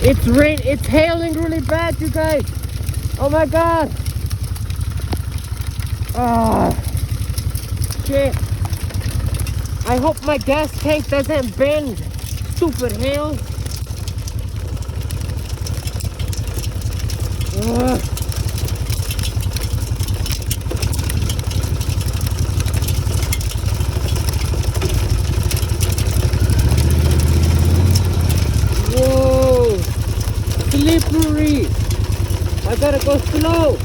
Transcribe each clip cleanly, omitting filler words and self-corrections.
It's hailing really bad, you guys. Oh my god. Ah, shit. I hope my gas tank doesn't bend. Stupid hail. Whoa, slippery. I gotta go slow.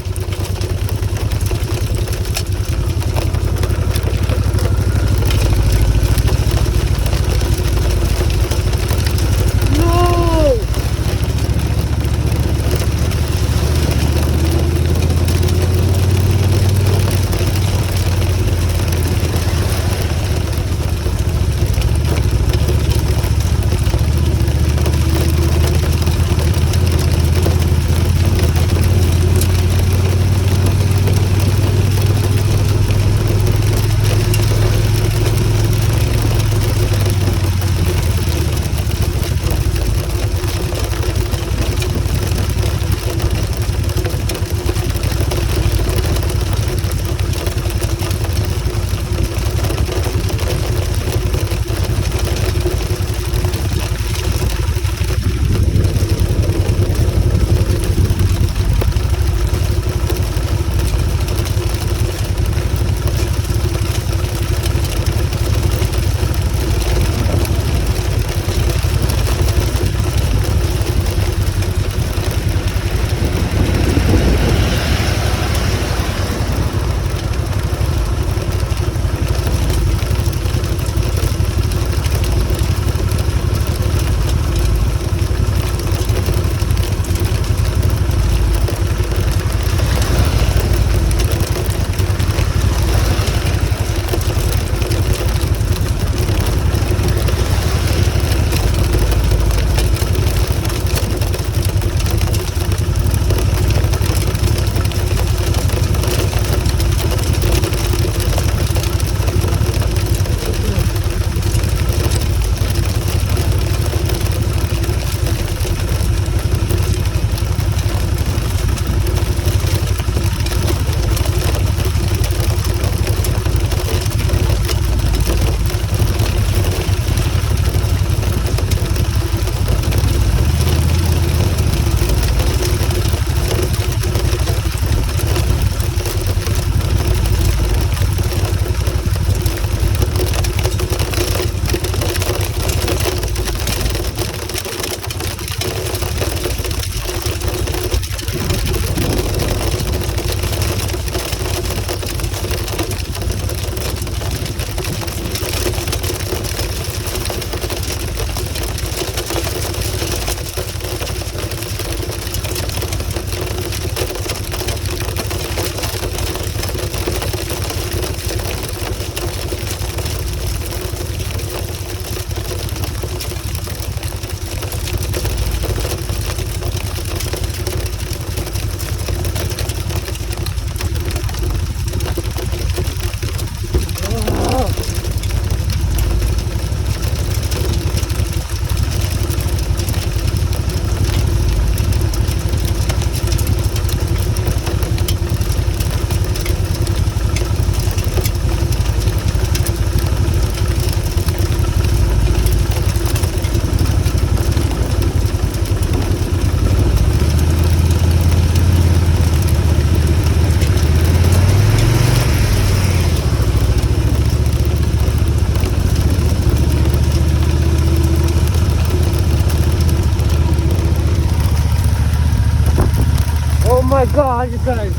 my god, you guys.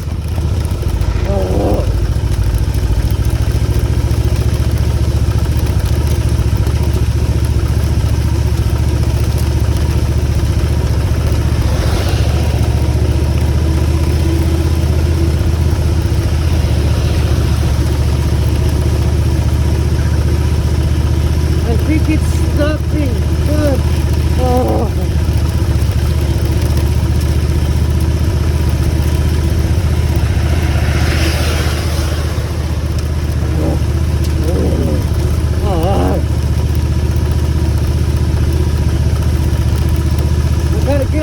Oh. I think it's stopping. Good. Oh. Gotta get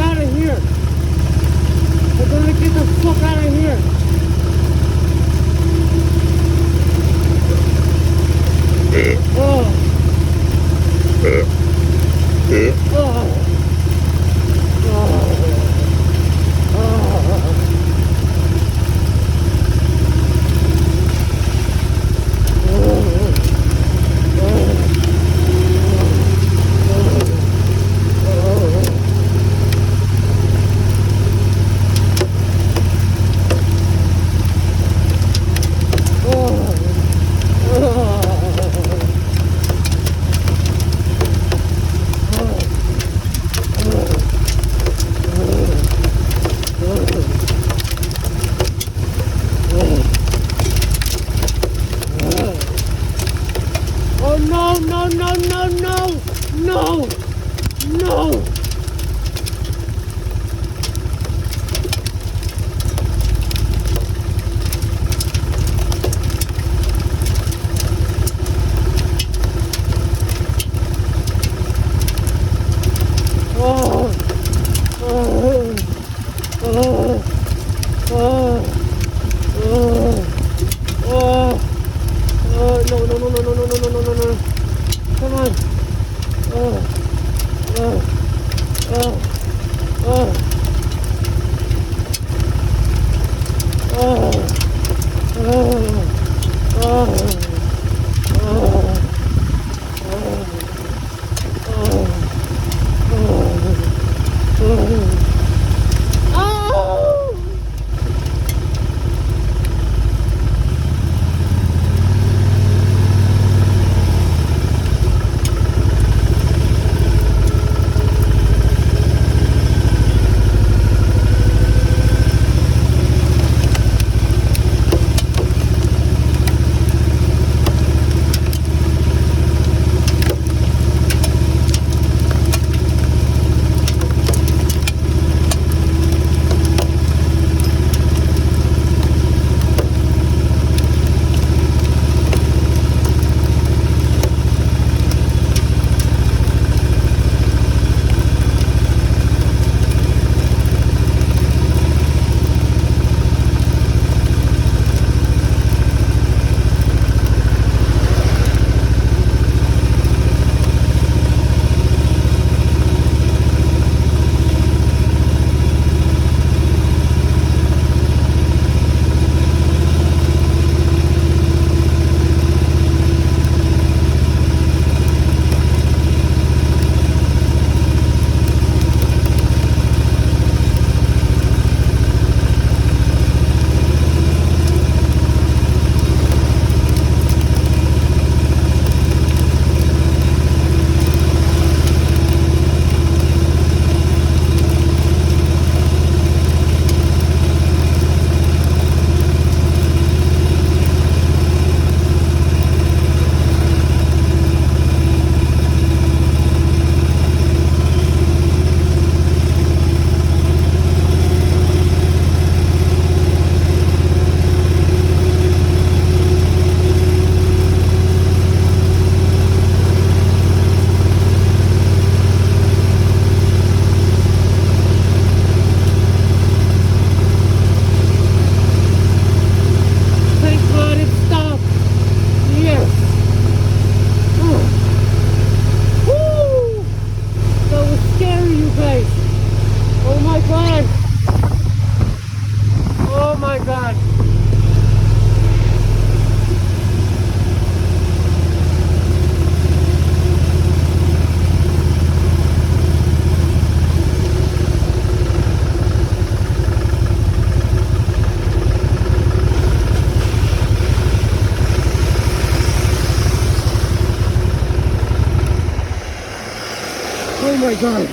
my God.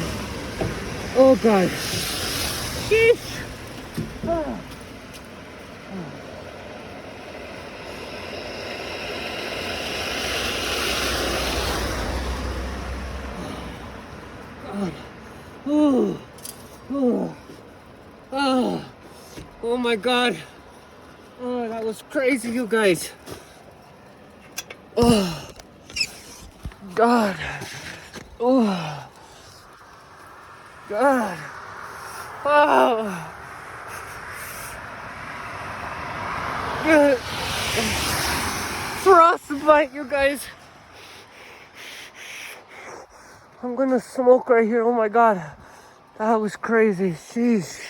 Oh God. Sheesh. Ah. God. Oh. Oh. Oh. Oh my God. Oh, that was crazy, you guys. Oh. God. Oh. God. Oh. God. Frostbite, you guys. I'm gonna smoke right here. Oh my God. That was crazy. Sheesh.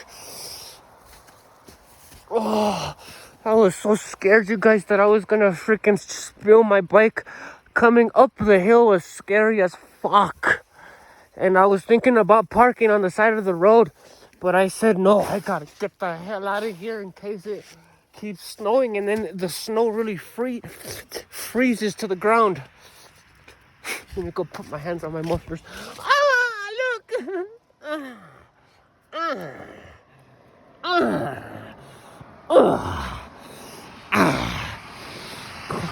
Oh, I was so scared, you guys, that I was gonna freaking spill my bike. Coming up the hill was scary as fuck. And I was thinking about parking on the side of the road, but I said, no, I gotta get the hell out of here in case it keeps snowing and then the snow really freezes to the ground. Let me go put my hands on my mufflers. Ah, look!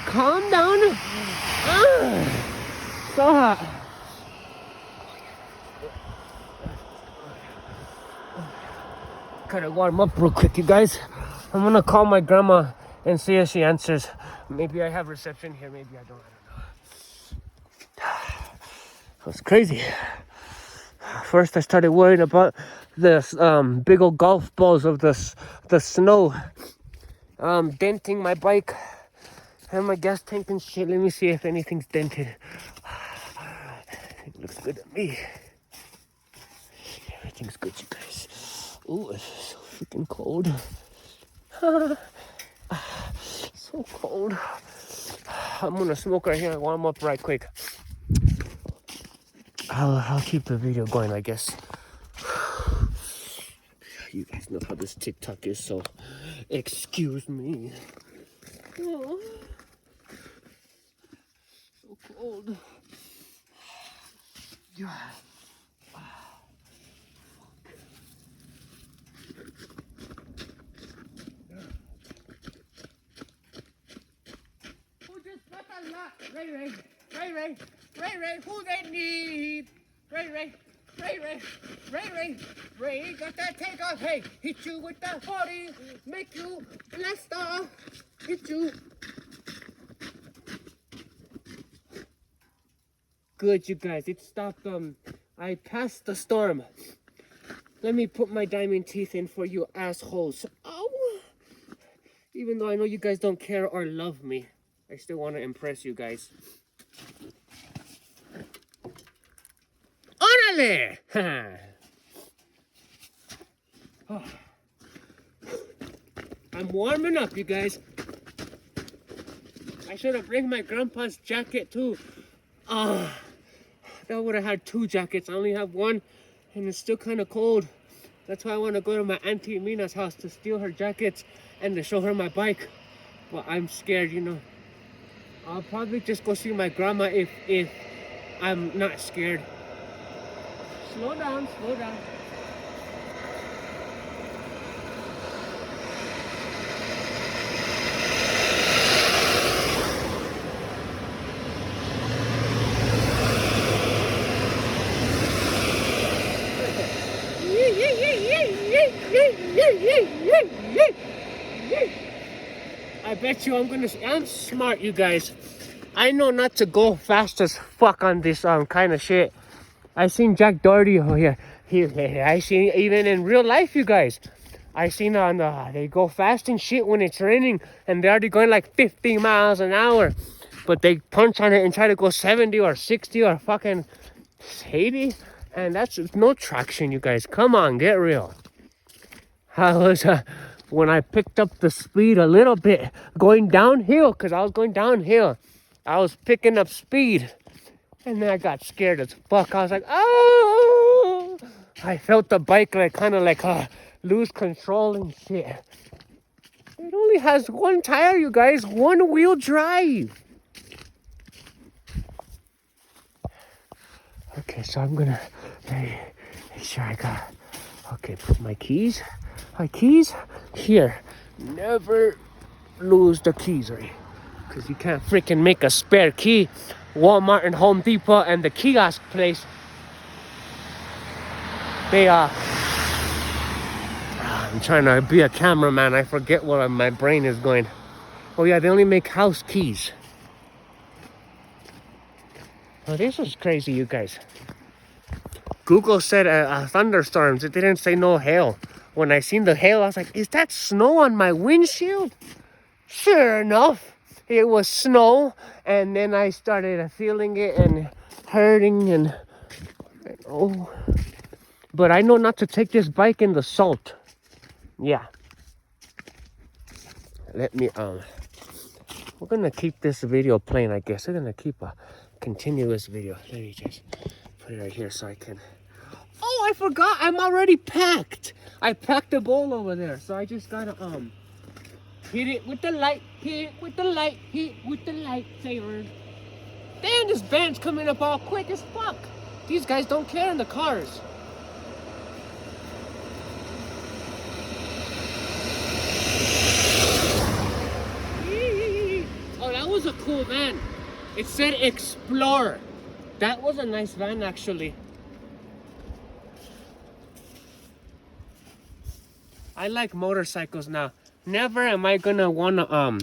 Calm down. So hot. Gotta warm up real quick, you guys. I'm gonna call my grandma and see if she answers. Maybe I have reception here, maybe I don't know. It was crazy. First I started worrying about the big old golf balls of the snow denting my bike and my gas tank and shit. Let me see if anything's dented. It looks good to me. Everything's good, you guys. Ooh, it's so freaking cold. So cold. I'm gonna smoke right here and warm up right quick. I'll keep the video going, I guess. You guys know how this TikTok is, so excuse me. Oh, so cold. Yeah. Who just got a lot? Ray, who they need? Ray, got that take off. Hey, hit you with that 40, make you blast off. Hit you. Good, you guys. It stopped. I passed the storm. Let me put my diamond teeth in for you assholes. Ow! Even though I know you guys don't care or love me, I still want to impress you guys. Órale! Oh. I'm warming up, you guys. I should have bring my grandpa's jacket too. That would have had 2 jackets. I only have 1, and it's still kind of cold. That's why I want to go to my Auntie Mina's house to steal her jackets and to show her my bike. But I'm scared, you know. I'll probably just go see my grandma if I'm not scared. Slow down, slow down. I bet you I'm smart, you guys. I know not to go fast as fuck on this kind of shit. I seen Jack Doherty here. I seen even in real life, you guys. I seen they go fast and shit when it's raining, and they're already going like 50 miles an hour, but they punch on it and try to go 70 or 60 or fucking 80, and that's no traction, you guys. Come on, get real. I was when I picked up the speed a little bit going downhill, because I was going downhill, I was picking up speed. And then I got scared as fuck. I was like, oh! I felt the bike like kind of like lose control and shit. It only has 1 tire, you guys. 1-wheel drive. Okay, so I'm gonna make sure I got. Okay, put my keys. My keys here. Never lose the keys, right? Because you can't freaking make a spare key. Walmart and Home Depot and the kiosk place, they I'm trying to be a cameraman. I forget where my brain is going. Oh yeah, they only make house keys. Oh, this is crazy, you guys. Google said thunderstorms. It didn't say no hail. When I seen the hail, I was like, is that snow on my windshield? Sure enough, it was snow, and then I started feeling it and hurting, and Oh, but I know not to take this bike in the salt. Yeah. Let me, we're gonna keep this video playing, I guess. We're gonna keep a continuous video. Let me just put it right here so I can. Oh, I forgot. I'm already packed. I packed the bowl over there, so I just gotta hit it with the light. Hit it with the light. Hit it with the lightsaber. Damn, this band's coming up all quick as fuck. These guys don't care in the cars. Oh, that was a cool van. It said Explorer. That was a nice van, actually. I like motorcycles now. Never am I gonna wanna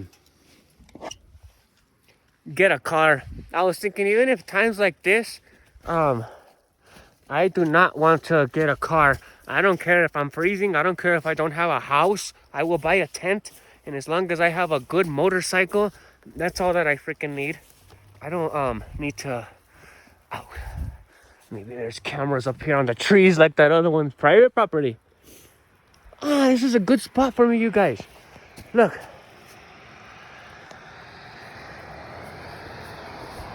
get a car. I was thinking, even if times like this, I do not want to get a car. I don't care if I'm freezing. I don't care if I don't have a house. I will buy a tent, and as long as I have a good motorcycle, that's all that I freaking need. I don't need to. Oh, maybe there's cameras up here on the trees like that other one's private property. Ah, this is a good spot for me, you guys. Look.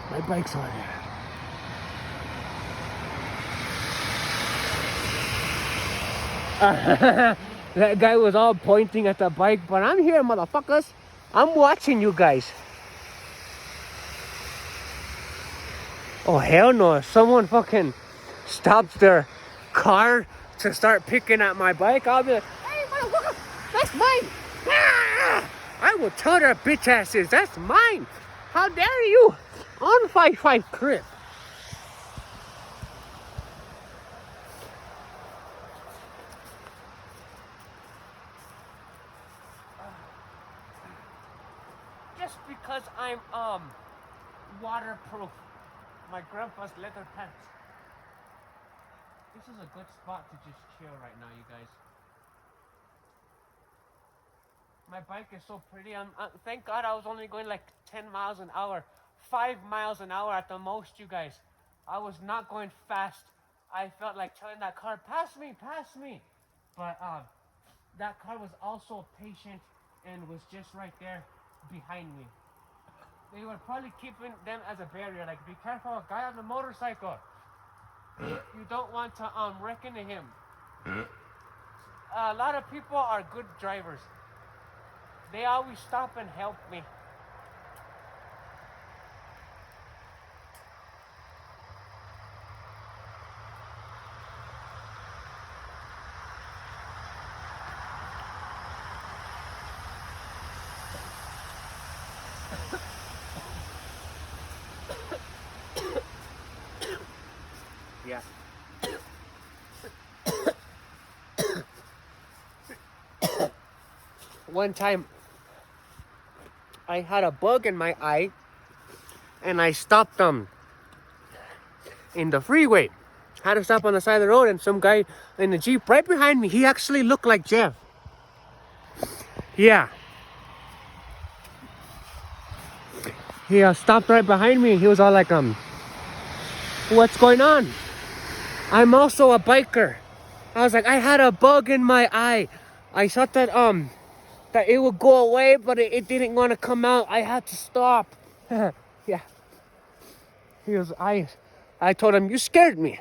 My bike's on there. That guy was all pointing at the bike, but I'm here, motherfuckers. I'm watching you guys. Oh, hell no. If someone fucking stops their car to start picking at my bike, I'll be like, hey, motherfucker, that's mine. Ah! I will tell their bitch asses, that's mine. How dare you? On 5-5 crib. Just because I'm waterproof. My grandpa's leather pants. This is a good spot to just chill right now, you guys. My bike is so pretty. Thank God I was only going like 10 miles an hour. 5 miles an hour at the most, you guys. I was not going fast. I felt like telling that car, pass me, pass me. But that car was also patient and was just right there behind me. They were probably keeping them as a barrier, like, be careful, a guy on the motorcycle. You don't want to wreck into him. A lot of people are good drivers. They always stop and help me. Yeah. One time, I had a bug in my eye, and I stopped in the freeway. Had to stop on the side of the road, and some guy in the Jeep right behind me, he actually looked like Jeff. Yeah. He stopped right behind me, and he was all like, what's going on? I'm also a biker. I was like, I had a bug in my eye. I thought that that it would go away, but it didn't want to come out. I had to stop. Yeah. I told him, you scared me.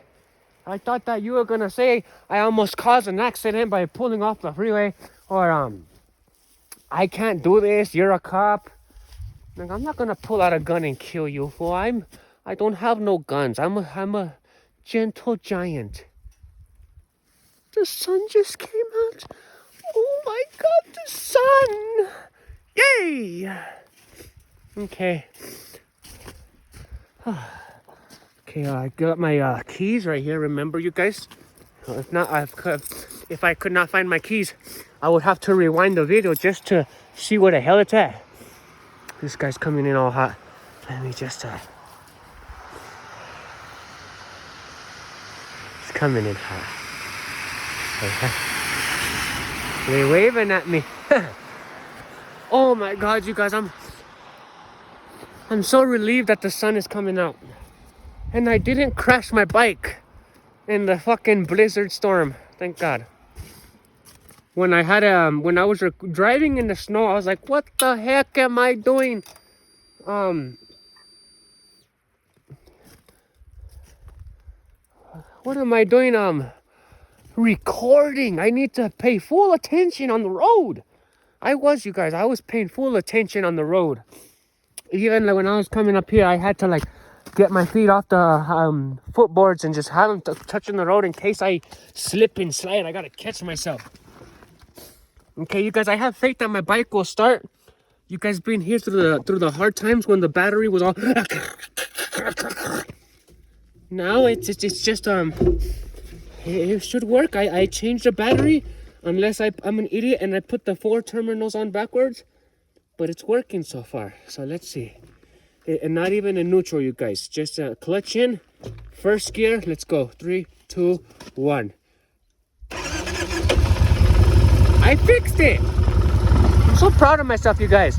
I thought that you were gonna say I almost caused an accident by pulling off the freeway, or I can't do this, you're a cop. Like, I'm not gonna pull out a gun and kill you, fool. I don't have no guns. I'm a gentle giant. The sun just came out. Oh my God, the sun! Yay! Okay. Okay, I got my keys right here. Remember, you guys? If not, if I could not find my keys, I would have to rewind the video just to see where the hell it's at. This guy's coming in all hot. Let me just it's coming in hot. They're waving at me. Oh my God, you guys, I'm so relieved that the sun is coming out. And I didn't crash my bike. in the fucking blizzard storm. Thank God. When I was driving in the snow, I was like, what the heck am I doing? What am I doing? Recording. I need to pay full attention on the road. You guys, I was paying full attention on the road. Even like when I was coming up here, I had to like get my feet off the footboards and just have them touching the road in case I slip and slide. I gotta catch myself. Okay, you guys, I have faith that my bike will start. You guys been here through the hard times when the battery was all. Now it's just it should work. I changed the battery, unless I'm an idiot and I put the 4 terminals on backwards, but it's working so far. So let's see. And not even in neutral, you guys. Just clutch in, first gear. Let's go. 3, 2, 1. I fixed it. I'm so proud of myself, you guys.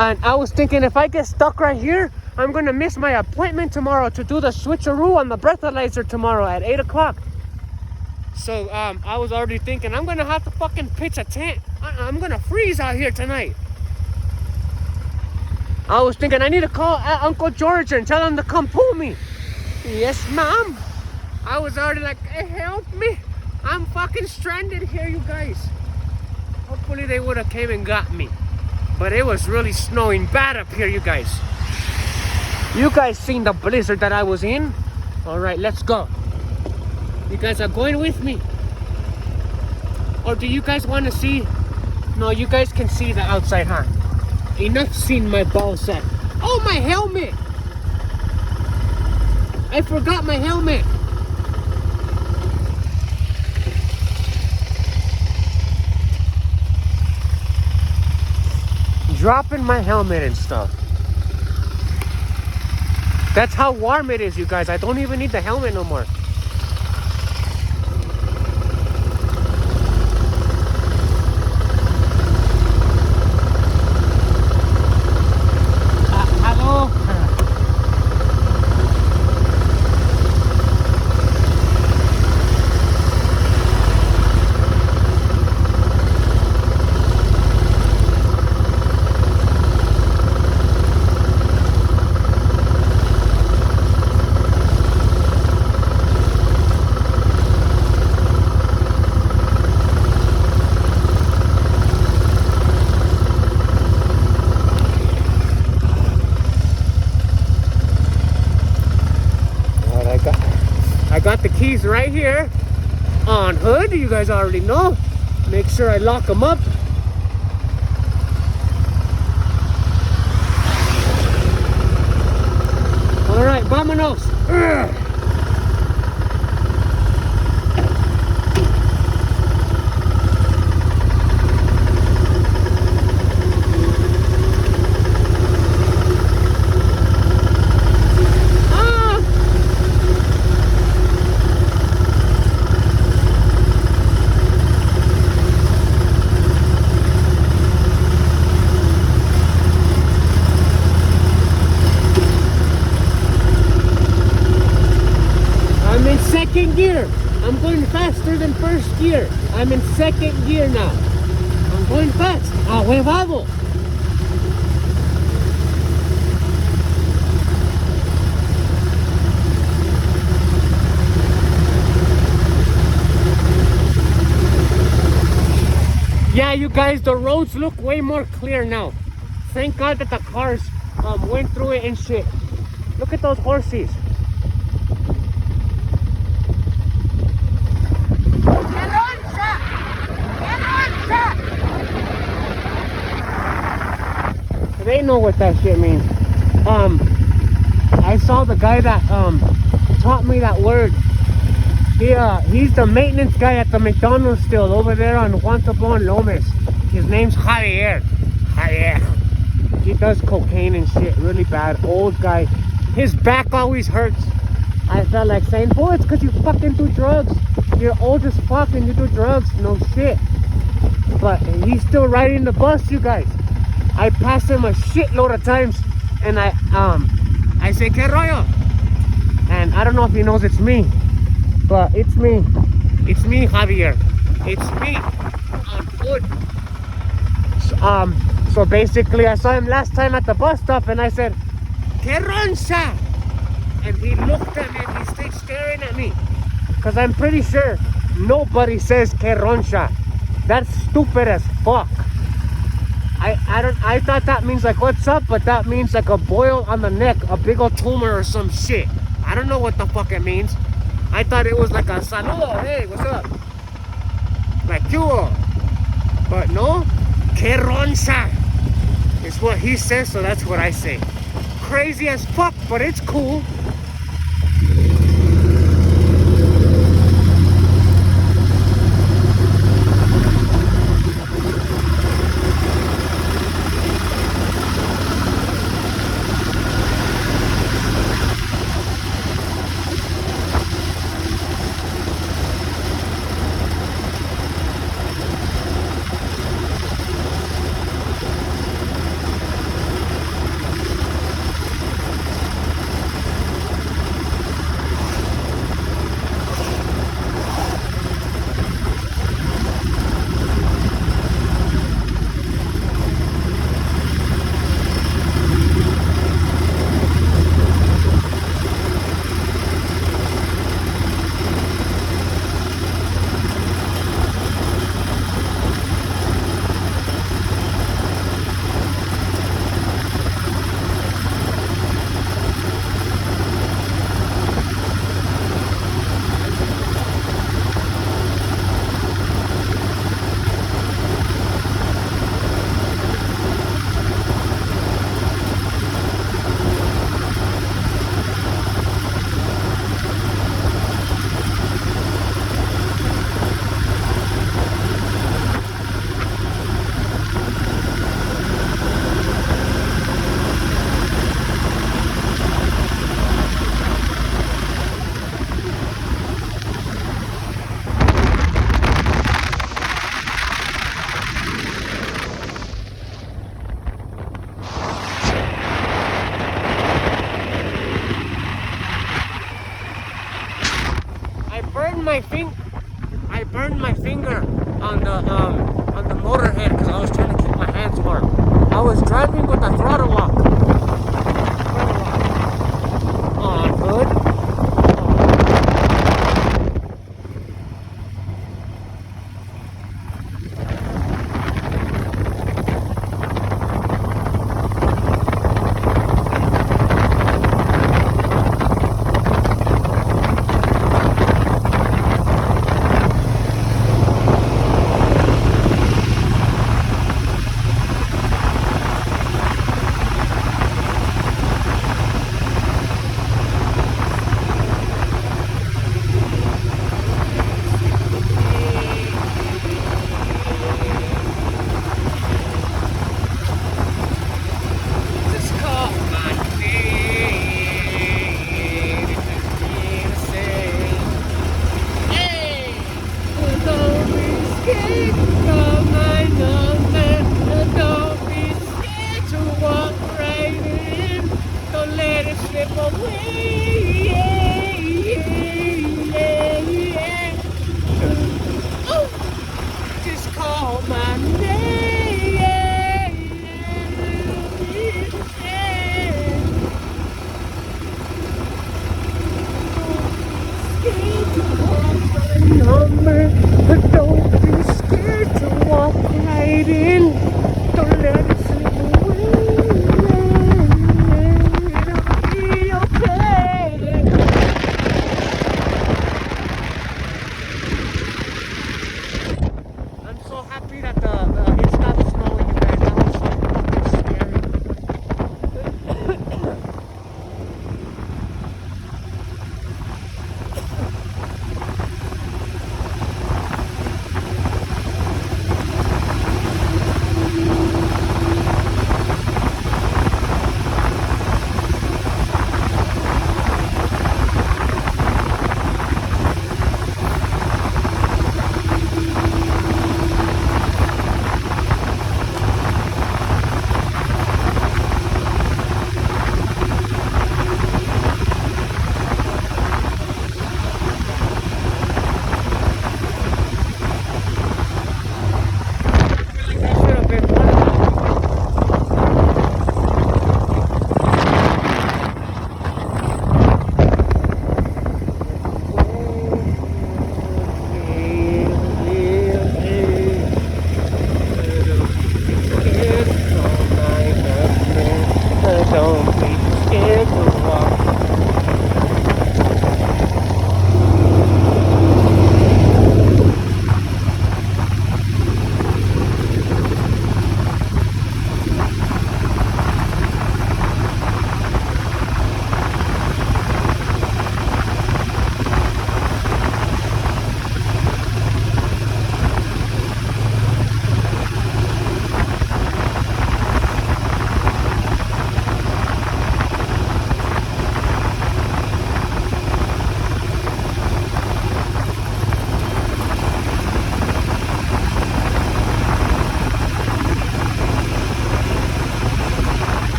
And I was thinking, if I get stuck right here, I'm gonna miss my appointment tomorrow to do the switcheroo on the breathalyzer tomorrow at 8 o'clock. So I was already thinking, I'm gonna have to fucking pitch a tent. I'm gonna freeze out here tonight. I was thinking, I need to call Uncle George and tell him to come pull me. Yes, ma'am. I was already like, hey, help me. I'm fucking stranded here, you guys. Hopefully they would have came and got me. But it was really snowing bad up here, you guys. You guys seen the blizzard that I was in? All right, let's go. You guys are going with me? Or do you guys want to see? No, you guys can see the outside, huh? Enough seeing my ball sack. Oh, my helmet! I forgot my helmet. Dropping my helmet and stuff. That's how warm it is, you guys. I don't even need the helmet no more. Hello? I got the keys right here on hood. You guys already know. Make sure I lock them up. All right, vámonos. Second gear. I'm going faster than first gear. I'm in second gear now. I'm going fast. Ah, huevado. Yeah, you guys, the roads look way more clear now. Thank God that the cars went through it and shit. Look at those horses. They know what that shit means. I saw the guy that taught me that word. He's the maintenance guy at the McDonald's still over there on Juantapon Lomas. His name's Javier. He does cocaine and shit really bad. Old guy. His back always hurts. I felt like saying, boy, it's because you fucking do drugs. You're old as fuck and you do drugs. No shit. But he's still riding the bus, you guys. I passed him a shitload of times, and I say, "¿Qué rollo?" And I don't know if he knows it's me. But it's me. It's me, Javier. It's me. I'm good. So basically, I saw him last time at the bus stop, and I said, "Que roncha?" And he looked at me and he stayed staring at me. Because I'm pretty sure nobody says que roncha. That's stupid as fuck. I thought that means like what's up, but that means like a boil on the neck, a big old tumor or some shit. I don't know what the fuck it means. I thought it was like a saludo, hey, what's up? Like you. But no, que roncha is what he says, so that's what I say. Crazy as fuck, but it's cool. I burned my finger on the motorhead because I was trying to keep my hands warm. I was driving with a throttle lock. Oh, good.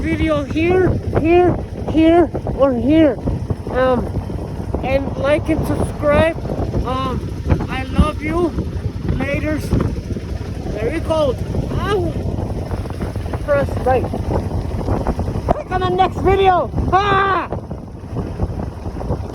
video here, here, here, or here. And like and subscribe. I love you. Laters. Very cold. Ow. Press right. Click on the next video. Ah!